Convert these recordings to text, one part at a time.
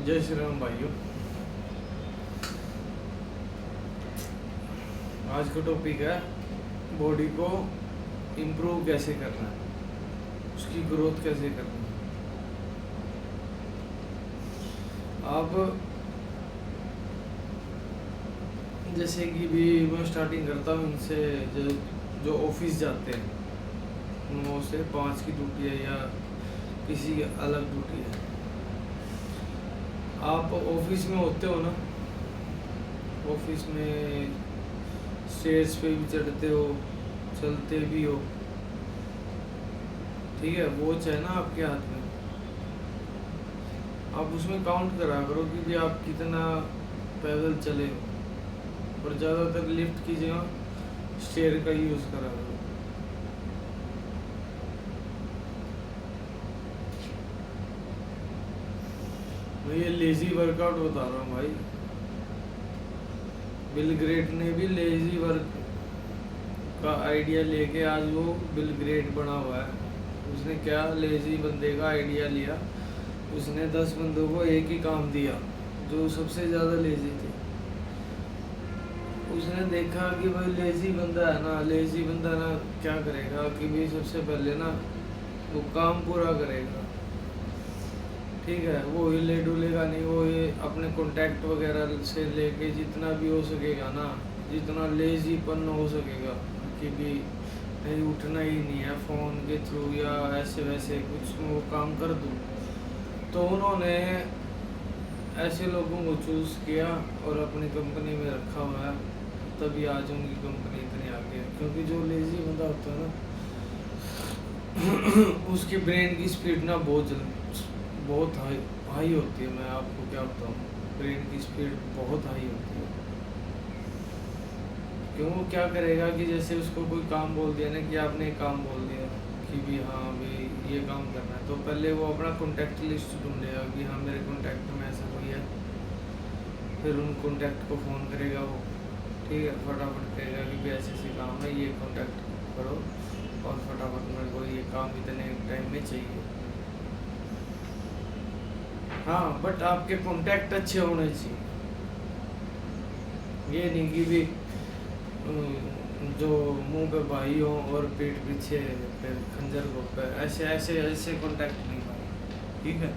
जय श्री राम भाइयों। आज का टॉपिक है बॉडी को इम्प्रूव कैसे करना है, उसकी ग्रोथ कैसे करनी है। अब जैसे कि भी मैं स्टार्टिंग करता हूँ इनसे, जो ऑफिस जाते हैं 9 से 5 की ड्यूटी है या किसी अलग ड्यूटी है। आप ऑफिस में होते हो ना, ऑफिस में स्टेज पे भी चढ़ते हो, चलते भी हो, ठीक है। वॉच है ना आपके हाथ में, आप उसमें काउंट करा करो कि भी आप कितना पैदल चले हो, और ज़्यादातर लिफ्ट की जगह स्टेयर का यूज़ करा करो। मैं ये लेजी वर्कआउट बता रहा हूँ भाई। बिल ग्रेट ने भी लेजी वर्क का आइडिया लेके आज वो बिल ग्रेट बना हुआ है। उसने क्या लेजी बंदे का आइडिया लिया, उसने 10 बंदों को एक ही काम दिया जो सबसे ज़्यादा लेजी थे। उसने देखा कि भाई लेजी बंदा है ना, लेजी बंदा ना क्या करेगा कि भाई सबसे पहले ना वो काम पूरा करेगा, ठीक है। वो हिले डुलेगा नहीं, वो ये अपने कॉन्टैक्ट वगैरह से लेके जितना भी हो सकेगा ना, जितना लेजीपन हो सकेगा कि भी नहीं उठना ही नहीं है फ़ोन के थ्रू या ऐसे वैसे कुछ वो काम कर दूँ। तो उन्होंने ऐसे लोगों को चूज़ किया और अपनी कंपनी में रखा हुआ है, तभी आज उनकी कंपनी इतनी आगे है। क्योंकि जो लेजी बंदा होता है ना उसकी ब्रेन की स्पीड ना बहुत हाई होती है। मैं आपको क्या बताऊँ, ब्रेन की स्पीड बहुत हाई होती है। क्यों, वो क्या करेगा कि जैसे उसको कोई काम बोल दिया ना, कि आपने एक काम बोल दिया कि भी हाँ भाई ये काम करना है, तो पहले वो अपना कॉन्टैक्ट लिस्ट ढूंढेगा कि हाँ मेरे कॉन्टैक्ट में ऐसा कोई है। फिर उन कॉन्टैक्ट को फ़ोन करेगा वो, ठीक है। फटाफट कहेगा कि भी ऐसे ऐसे काम है, ये कॉन्टैक्ट करो और फटाफट मेरे को ये काम इतने टाइम में चाहिए। हाँ, बट आपके कॉन्टैक्ट अच्छे होने चाहिए। ये नहीं कि भी जो मुंह पे भाई हो और पीठ पीछे फिर खंजर को पे, ऐसे ऐसे ऐसे कॉन्टैक्ट नहीं भाई, ठीक है।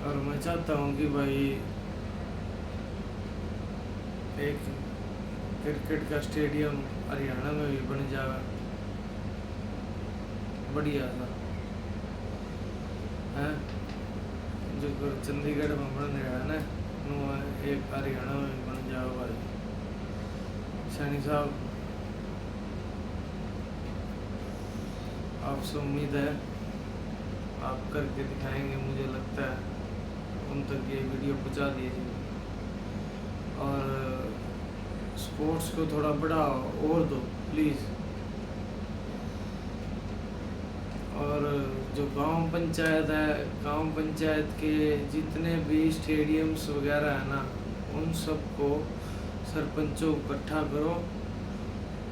और मैं चाहता हूँ कि भाई एक क्रिकेट का स्टेडियम हरियाणा में भी बन जाए, बढ़िया सा है। जो चंडीगढ़ में बन रहा है ना, एक हरियाणा में भी बन जाओ भाई। सैनी साहब, आपसे उम्मीद है आप करके दिखाएंगे। मुझे लगता है उन तक ये वीडियो पहुंचा दीजिए और स्पोर्ट्स को थोड़ा बढ़ाओ और दो प्लीज़। और जो गांव पंचायत है, गांव पंचायत के जितने भी स्टेडियम्स वगैरह है ना, उन सबको सरपंचों को इकट्ठा करो।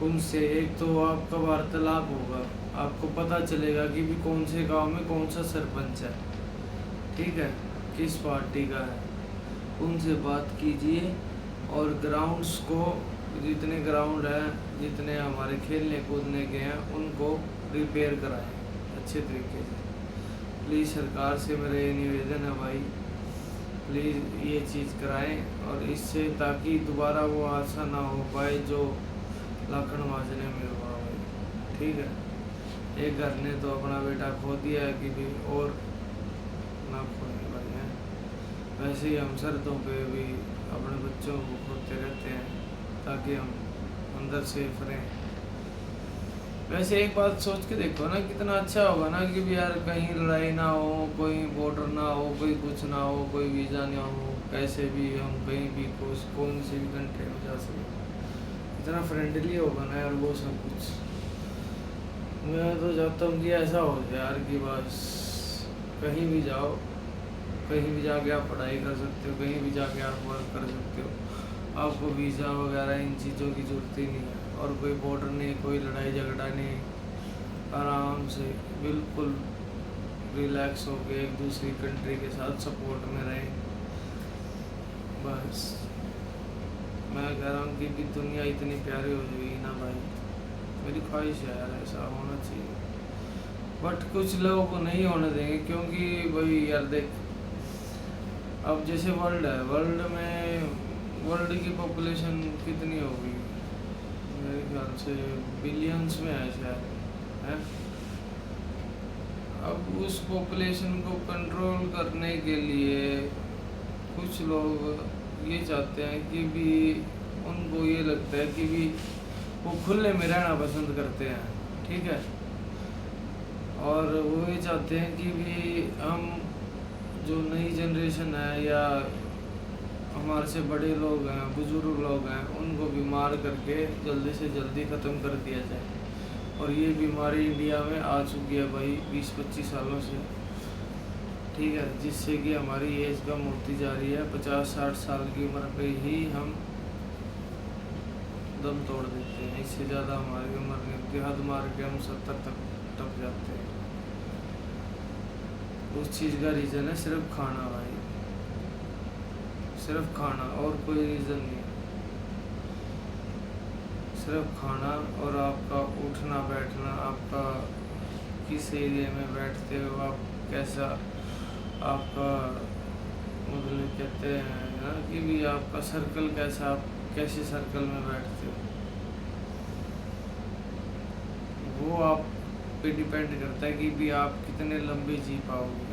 उनसे एक तो आपका वार्तालाप होगा, आपको पता चलेगा कि भी कौन से गांव में कौन सा सरपंच है, ठीक है, किस पार्टी का है। उनसे बात कीजिए और ग्राउंड्स को, जितने ग्राउंड हैं, जितने हमारे खेलने कूदने के हैं, उनको रिपेयर कराएं अच्छे तरीके से। प्लीज़ सरकार से मेरा ये निवेदन है भाई, प्लीज़ ये चीज़ कराएं। और इससे ताकि दोबारा वो हादसा ना हो पाए जो लाखन माजरे में हुआ भाई, ठीक है। एक घर ने तो अपना बेटा खो दिया है कि भी और ना खोए भाई हैं। वैसे ही हम सरहदों पे भी अपने बच्चों को खोते रहते हैं ताकि हम अंदर सेफ रहें। वैसे एक बात सोच के देखो ना, कितना अच्छा होगा ना कि भी यार कहीं लड़ाई ना हो, कोई बॉर्डर ना हो, कोई कुछ ना हो, कोई वीज़ा ना हो, कैसे भी हम कहीं भी कौन सी भी कंट्री में जा सकें। इतना फ्रेंडली होगा ना यार वो सब कुछ। मैं तो चाहता हूँ कि ऐसा हो जाए यार कि बस कहीं भी जाओ, कहीं भी जाके आप पढ़ाई कर सकते हो, कहीं भी जाके आप वर्क कर सकते हो। आपको वीज़ा वगैरह इन चीज़ों की ज़रूरत ही नहीं है, और कोई बॉर्डर नहीं, कोई लड़ाई झगड़ा नहीं, आराम से बिल्कुल रिलैक्स होके एक दूसरी कंट्री के साथ सपोर्ट में रहें। बस मैं कह रहा हूँ कि भी दुनिया इतनी प्यारी हो जाएगी ना भाई, मेरी ख्वाहिश है यार ऐसा होना चाहिए। बट कुछ लोगों को नहीं होने देंगे, क्योंकि भाई यार देख, अब जैसे वर्ल्ड है, वर्ल्ड की पॉपुलेशन कितनी होगी, मेरे ख्याल से बिलियंस में है शायद, है। अब उस पॉपुलेशन को कंट्रोल करने के लिए कुछ लोग ये चाहते हैं कि भी उनको ये लगता है कि भी वो खुले में रहना पसंद करते हैं, ठीक है। और वो ये चाहते हैं कि भी हम जो नई जनरेशन है या हमारे से बड़े लोग हैं, बुजुर्ग लोग हैं, उनको बीमार करके जल्दी से जल्दी ख़त्म कर दिया जाए। और ये बीमारी इंडिया में आ चुकी है भाई 20-25 सालों से, ठीक है, जिससे कि हमारी एज कम होती जा रही है। 50-60 साल की उम्र पे ही हम दम तोड़ देते हैं, इससे ज़्यादा हमारी उम्र नहीं होती, हद मार के हम 70 तक टप जाते हैं। उस चीज़ का रीज़न है सिर्फ खाना भाई, सिर्फ खाना, और कोई रीज़न नहीं है। सिर्फ खाना और आपका उठना बैठना, आपका किस एरिया में बैठते हो आप, कैसा आपका मतलब कहते हैं ना कि भी आपका सर्कल कैसा, आप कैसे सर्कल में बैठते हो, वो आप पे डिपेंड करता है कि भी आप कितने लंबे जी पाओगे।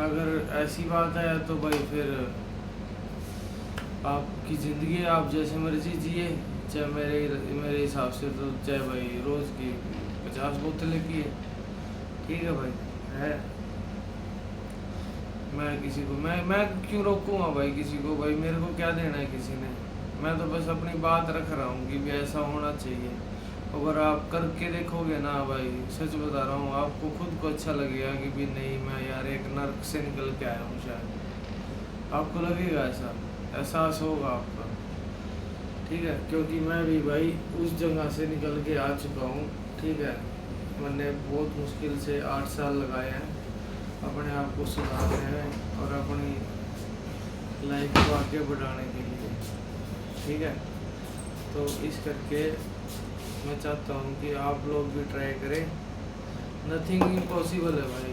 अगर ऐसी बात है तो भाई फिर आपकी ज़िंदगी आप जैसे मर्जी जिए, चाहे मेरे हिसाब से तो चाहे भाई रोज़ की 50 बोतलें पिए, ठीक है भाई, है। मैं किसी को मैं क्यों रोकूंगा भाई किसी को, भाई मेरे को क्या देना है किसी ने, मैं तो बस अपनी बात रख रहा हूँ कि भी ऐसा होना चाहिए। अगर आप करके देखोगे ना भाई, सच बता रहा हूँ, आपको खुद को अच्छा लगेगा कि भी नहीं मैं यार एक नर्क से निकल के आया हूँ, शायद आपको लगेगा ऐसा, एहसास होगा आपका, ठीक है। क्योंकि मैं भी भाई उस जगह से निकल के आ चुका हूँ, ठीक है। मैंने बहुत मुश्किल से 8 साल लगाए हैं अपने आप को सुधारने में और अपनी लाइफ को आगे बढ़ाने के लिए, ठीक है। तो इस करके मैं चाहता हूँ कि आप लोग भी ट्राई करें। नथिंग इम्पॉसिबल है भाई,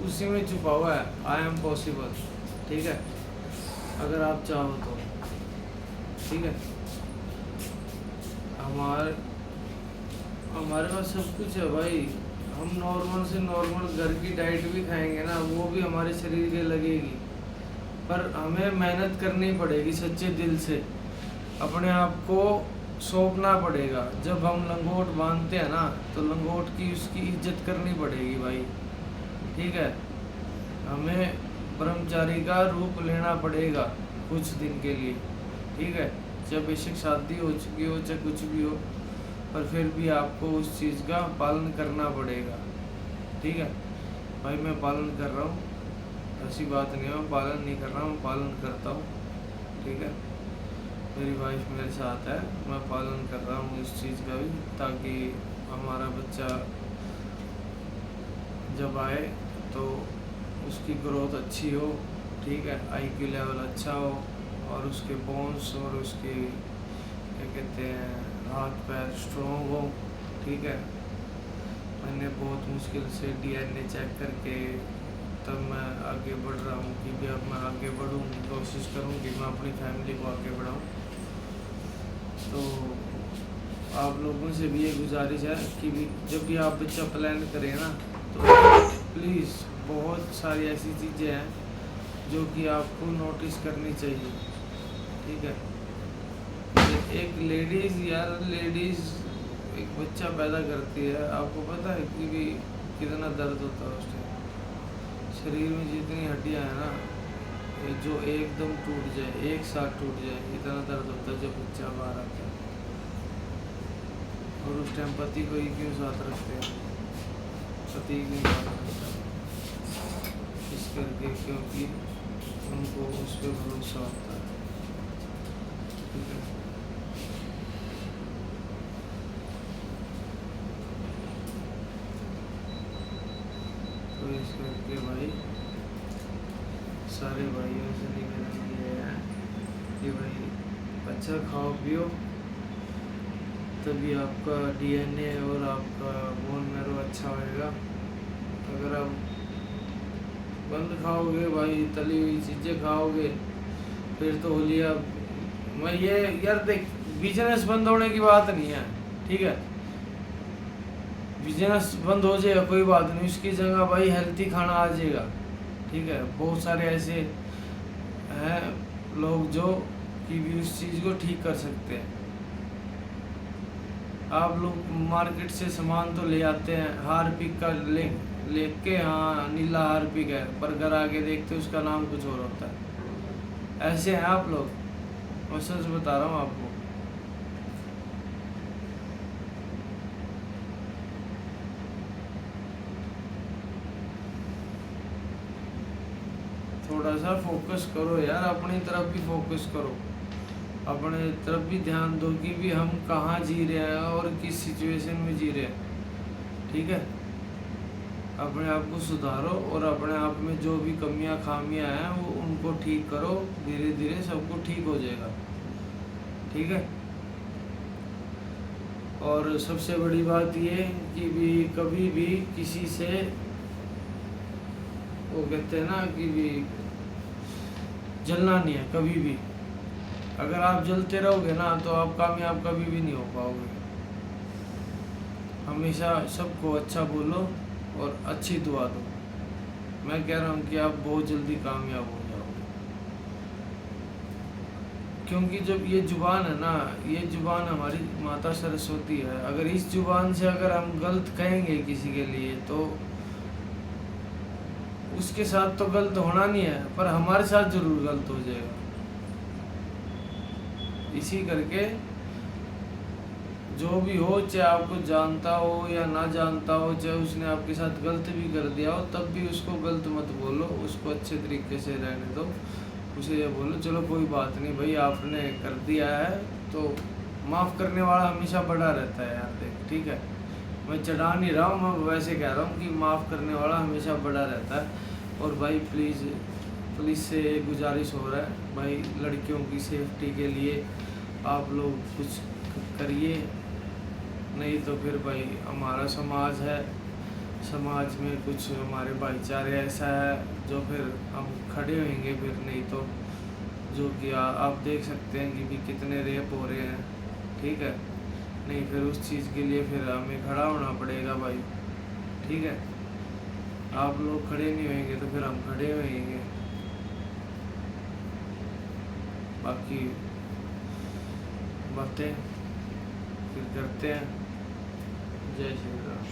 उसी में छुपा हुआ है आई एम पॉसिबल, ठीक है, अगर आप चाहो तो, ठीक है। हमारे पास सब कुछ है भाई, हम नॉर्मल से नॉर्मल घर की डाइट भी खाएंगे ना, वो भी हमारे शरीर के लगेगी, पर हमें मेहनत करनी पड़ेगी सच्चे दिल से, अपने आप को सौंपना पड़ेगा। जब हम लंगोट बांधते हैं ना, तो लंगोट की उसकी इज्जत करनी पड़ेगी भाई, ठीक है। हमें ब्रह्मचारी का रूप लेना पड़ेगा कुछ दिन के लिए, ठीक है। जब बेशक शादी हो चुकी हो चाहे कुछ भी हो, पर फिर भी आपको उस चीज़ का पालन करना पड़ेगा, ठीक है भाई। मैं पालन कर रहा हूँ, ऐसी बात नहीं है मैं पालन नहीं कर रहा हूँ, पालन करता हूँ, ठीक है। मेरी वाइफ मेरे साथ है, मैं पालन कर रहा हूँ इस चीज़ का भी, ताकि हमारा बच्चा जब आए तो उसकी ग्रोथ अच्छी हो, ठीक है, IQ लेवल अच्छा हो, और उसके बोन्स और उसके क्या कहते हैं हाथ पैर स्ट्रॉन्ग हो, ठीक है। मैंने बहुत मुश्किल से DNA चेक करके तब मैं आगे बढ़ रहा हूँ कि भी अब मैं आगे बढ़ूँगी, कोशिश करूँगी मैं अपनी फैमिली को आगे बढ़ाऊँ। तो आप लोगों से भी ये गुजारिश है कि भी जब भी आप बच्चा प्लान करें ना, तो प्लीज़ बहुत सारी ऐसी चीज़ें हैं जो कि आपको नोटिस करनी चाहिए, ठीक है। एक लेडीज़ एक बच्चा पैदा करती है, आपको पता है कि भी कितना दर्द होता है उस टाइम, शरीर में जितनी हड्डियाँ हैं ना, जो एकदम टूट जाए, एक साथ टूट जाए, इतना दर्द होता है जब बच्चा बाहर आता है। और उस टाइम पति को ही क्यों साथ रखते हैं, पति क्यों साथ रखता है, इस करके क्योंकि उनको उस पर भरोसा होता है, ठीक है। सारे भाइयों से निवेदन ये है कि भाई अच्छा खाओ पियो, तभी आपका डीएनए और आपका बोन मैरो अच्छा होएगा। अगर आप बंद खाओगे भाई, तली हुई चीज़ें खाओगे, फिर तो होली आप मैं ये यार देख, बिजनेस बंद होने की बात नहीं है, ठीक है, बिजनेस बंद हो जाएगा कोई बात नहीं, उसकी जगह भाई हेल्थी खाना आ जाएगा, ठीक है। बहुत सारे ऐसे हैं लोग जो कि भी उस चीज़ को ठीक कर सकते हैं। आप लोग मार्केट से सामान तो ले आते हैं, हार्पिक का लेके, हाँ नीला हार्पिक है, पर घर आके देखते उसका नाम कुछ और होता है। ऐसे हैं आप लोग, मैं सच बता रहा हूँ आपको। थोड़ा सा फोकस करो यार, अपनी तरफ भी फोकस करो, अपने तरफ भी ध्यान दो कि भी हम कहाँ जी रहे हैं और किस सिचुएशन में जी रहे हैं, ठीक है। अपने आप को सुधारो और अपने आप में जो भी कमियां खामियां हैं वो उनको ठीक करो, धीरे धीरे सबको ठीक हो जाएगा, ठीक है। और सबसे बड़ी बात ये कि भी कभी भी किसी से, वो कहते हैं ना कि भी जलना नहीं है कभी भी। अगर आप जलते रहोगे ना तो आप कामयाब कभी भी नहीं हो पाओगे। हमेशा सबको अच्छा बोलो और अच्छी दुआ दो। मैं कह रहा हूँ कि आप बहुत जल्दी कामयाब हो जाओगे, क्योंकि जब ये जुबान है ना, ये जुबान हमारी माता सरस्वती है। अगर इस जुबान से अगर हम गलत कहेंगे किसी के लिए तो उसके साथ तो गलत होना नहीं है, पर हमारे साथ जरूर गलत हो जाएगा। इसी करके जो भी हो, चाहे आपको जानता हो या ना जानता हो, चाहे उसने आपके साथ गलत भी कर दिया हो, तब भी उसको गलत मत बोलो, उसको अच्छे तरीके से रहने दो। उसे ये बोलो चलो कोई बात नहीं भाई, आपने कर दिया है तो माफ़ करने वाला हमेशा बड़ा रहता है यार, देख ठीक है। मैं चढ़ा नहीं रहा हूँ, मैं वैसे कह रहा हूँ कि माफ़ करने वाला हमेशा बड़ा रहता है। और भाई पुलिस से गुजारिश हो रहा है भाई, लड़कियों की सेफ्टी के लिए आप लोग कुछ करिए, नहीं तो फिर भाई हमारा समाज है, समाज में कुछ हमारे भाईचारे ऐसा है जो फिर हम खड़े होंगे, फिर नहीं तो जो कि आप देख सकते हैं कि भी कितने रेप हो रहे हैं, ठीक है। नहीं फिर उस चीज़ के लिए फिर हमें खड़ा होना पड़ेगा भाई, ठीक है। आप लोग खड़े नहीं होंगे तो फिर हम खड़े होंगे। बाकी बातें फिर करते हैं। जय श्री राम।